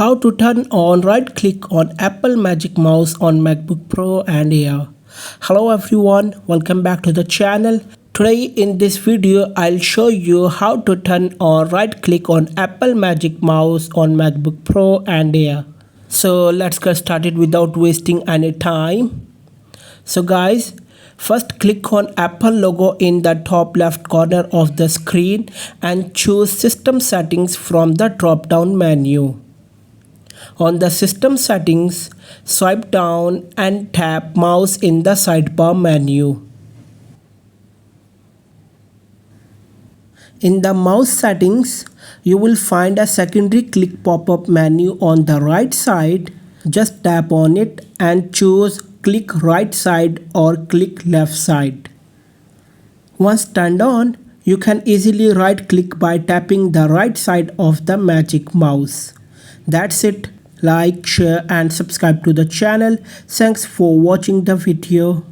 How to turn on right click on Apple Magic Mouse on MacBook Pro and Air. Hello everyone, welcome back to the channel. Today in this video I'll show you how to turn on right click on Apple Magic Mouse on MacBook Pro and Air. So let's get started without wasting any time. So guys, first click on Apple logo in the top left corner of the screen and choose System Settings from the drop down menu. On the System Settings, swipe down and tap Mouse in the sidebar menu. In the mouse settings, you will find a secondary click pop-up menu on the right side. Just tap on it and choose click right side or click left side. Once turned on, you can easily right click by tapping the right side of the Magic Mouse. That's it. Like, share and subscribe to the channel. Thanks for watching the video.